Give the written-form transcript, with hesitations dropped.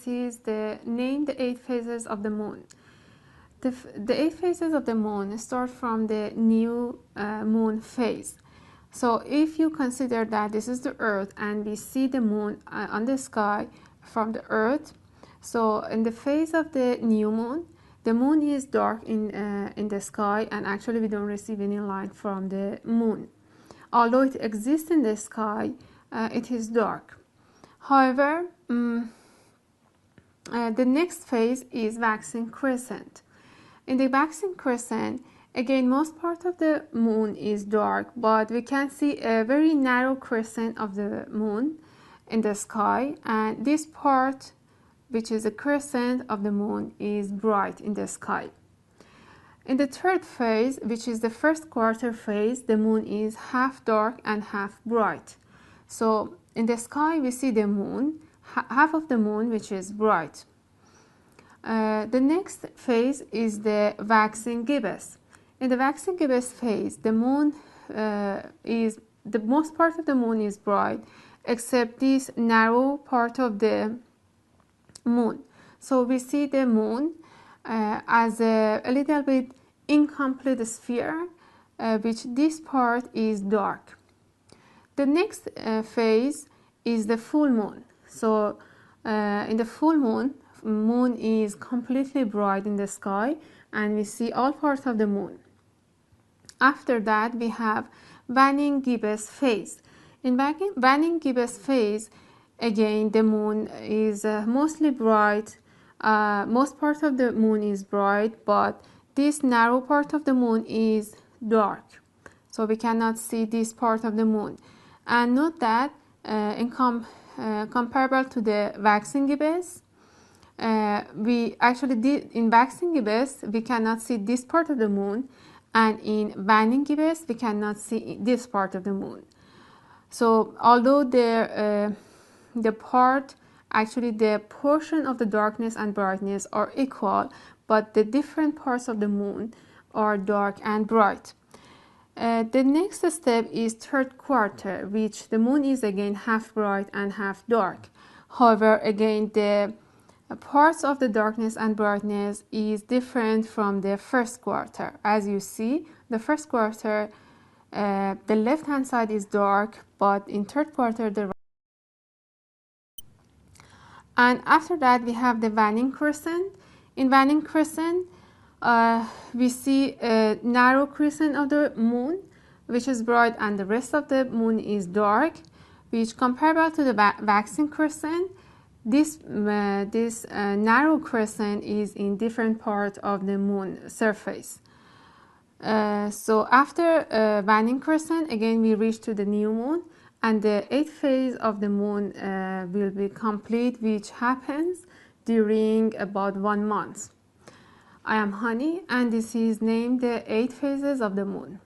is the 8 phases of the moon. The 8 phases of the moon start from the new moon phase. So if you consider that this is the Earth and we see the moon on the sky from the Earth, so in the phase of the new moon, the moon is dark in the sky, and actually we don't receive any light from the moon. Although it exists in the sky, it is dark. However, the next phase is waxing crescent. In the waxing crescent, again, most part of the moon is dark, but we can see a very narrow crescent of the moon in the sky, and this part, which is a crescent of the moon, is bright in the sky. In the third phase, which is the first quarter phase, the moon is half dark and half bright. So in the sky we see the moon, half of the moon which is bright. The next phase is the waxing gibbous. In the waxing gibbous phase, the moon the most part of the moon is bright, except this narrow part of the moon. So we see the moon as a little bit incomplete sphere, which this part is dark. The next phase is the full moon. So in the full moon is completely bright in the sky, and we see all parts of the moon. After that, we have waning gibbous phase. In waning gibbous phase, again, the moon is mostly bright. Most part of the moon is bright, but this narrow part of the moon is dark, so we cannot see this part of the moon. And note that comparable to the waxing gibbous, we actually did in waxing gibbous we cannot see this part of the moon, and in waning gibbous we cannot see this part of the moon. So although the portion of the darkness and brightness are equal, but the different parts of the moon are dark and bright. The next step is third quarter, which the moon is again half bright and half dark. However, again, the parts of the darkness and brightness is different from the first quarter. As you see, the first quarter, the left hand side is dark, but in third quarter the right. And after that we have the waning crescent. In waning crescent, we see a narrow crescent of the moon, which is bright, and the rest of the moon is dark, which comparable to the waxing crescent, this narrow crescent is in different parts of the moon surface. So after waning crescent, again we reach to the new moon, and the 8th phase of the moon will be complete, which happens during about 1 month. I am Honey, and this is named the 8 phases of the moon.